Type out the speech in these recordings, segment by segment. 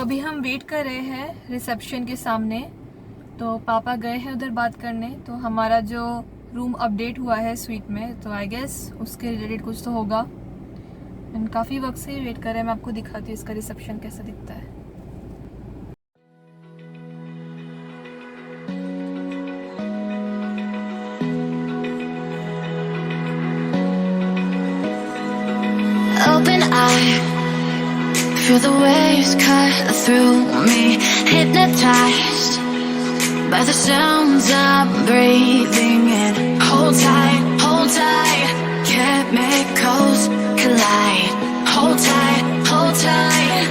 अभी हम वेट कर रहे हैं रिसेप्शन के सामने। तो पापा गए हैं उधर बात करने। तो हमारा जो रूम अपडेट हुआ है स्वीट में, तो आई गेस उसके रिलेटेड कुछ तो होगा। एंड काफ़ी वक्त से ही वेट कर रहे हैं। मैं आपको दिखाती हूँ इसका रिसेप्शन कैसा दिखता है। Open eye, feel the waves cut through me, hypnotized by the sounds I'm breathing in. Hold tight, chemicals collide. Hold tight, hold tight.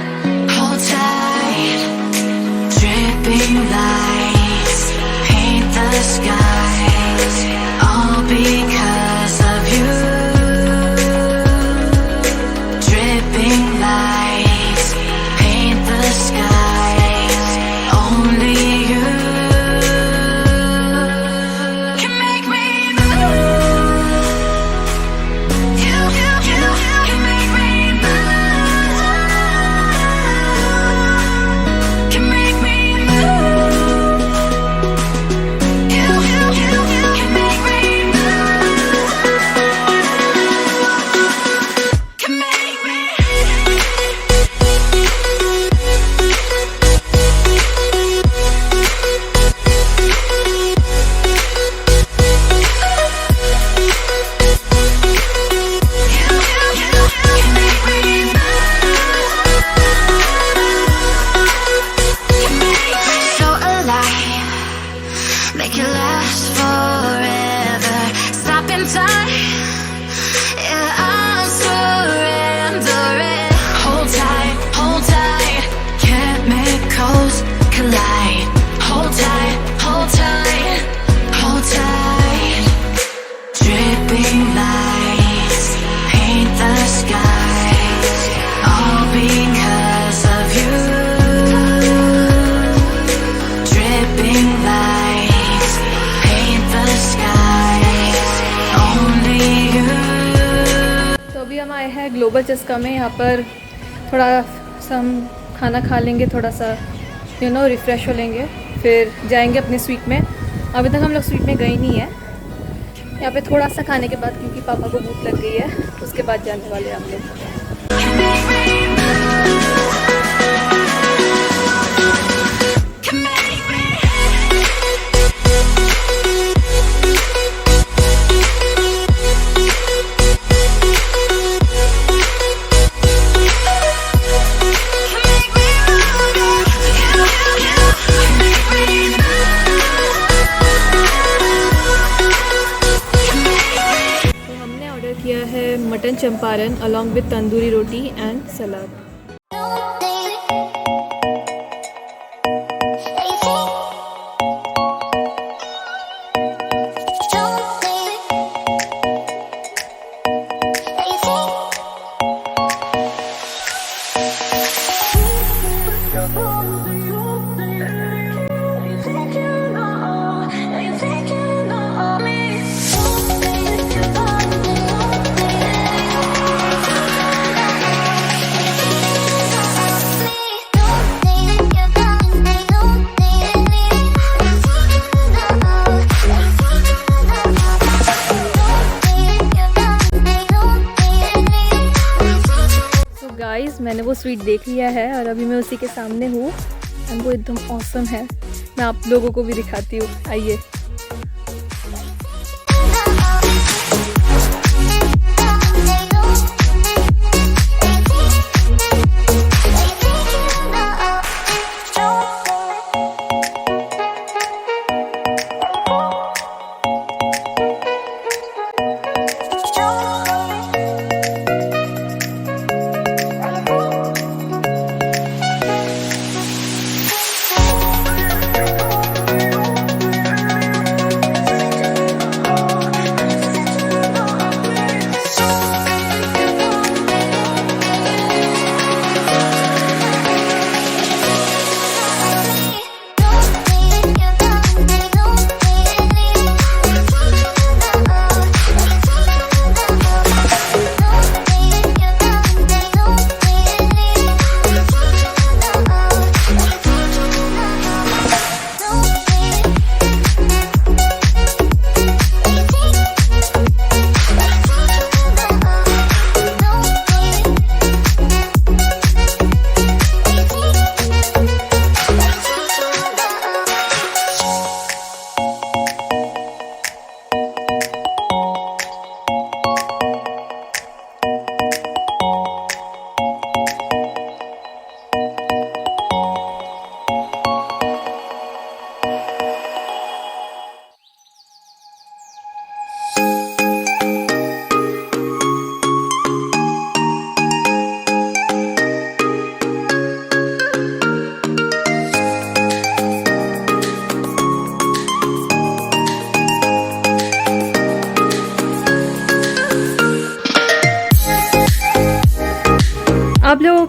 Dripping lights paint the skies, all because of you. Global चस्का में यहाँ पर थोड़ा सा हम खाना खा लेंगे, थोड़ा सा रिफ़्रेश हो लेंगे, फिर जाएंगे अपने स्वीट में। अभी तक हम लोग स्वीट में गए नहीं है। यहाँ पे थोड़ा सा खाने के बाद, क्योंकि पापा को भूख लग गई है, उसके बाद जाने वाले हैं हम लोग। Mutton Champaran along with tandoori roti and salad. Guys, मैंने वो स्वीट देख लिया है और अभी मैं उसी के सामने हूँ। वो एकदम ऑसम है। मैं आप लोगों को भी दिखाती हूँ, आइए।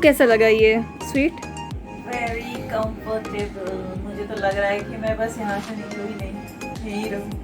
कैसा लगा ये स्वीट? Very comfortable. मुझे तो लग रहा है कि मैं बस यहाँ से निकलूँ ही नहीं, यहीं रहूँ।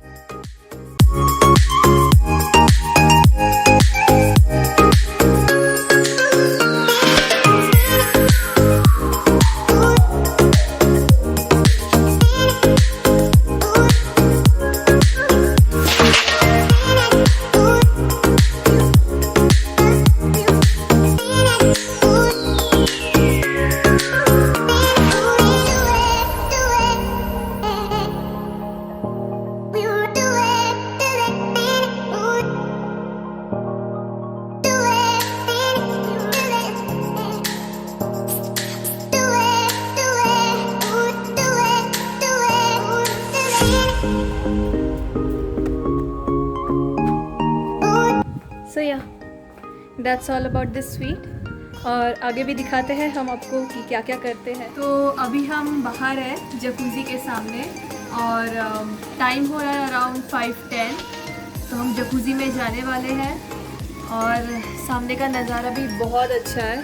सो या that's all about this sweet. और आगे भी दिखाते हैं हम आपको कि क्या क्या करते हैं। तो अभी हम बाहर हैं जकूज़ी के सामने और टाइम हो रहा है अराउंड 5:10। तो हम जकूज़ी में जाने वाले हैं और सामने का नज़ारा भी बहुत अच्छा है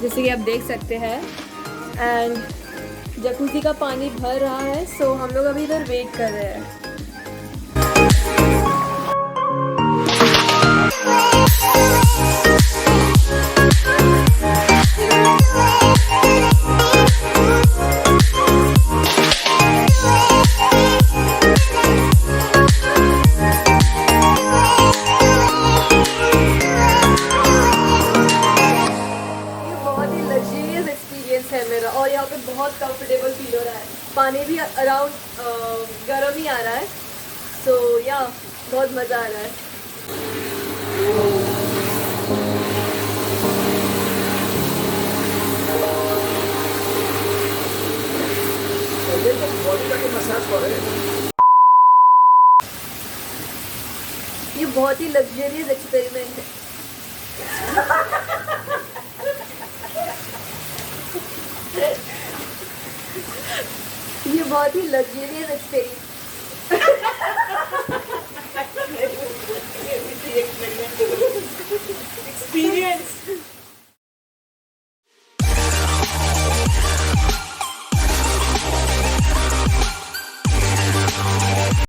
जैसे कि आप देख सकते हैं। एंड जकूज़ी का पानी भर रहा है, सो हम लोग अभी इधर वेट कर रहे हैं। है मेरा और यहाँ पे बहुत कंफर्टेबल फील हो रहा है। पानी भी अराउंड गर्म ही आ रहा है, सो या बहुत मज़ा आ रहा है। ये बहुत ही लग्जरियस एक्सपेरिमेंट है। ये बहुत ही लग्जरियस एक्सपीरियंस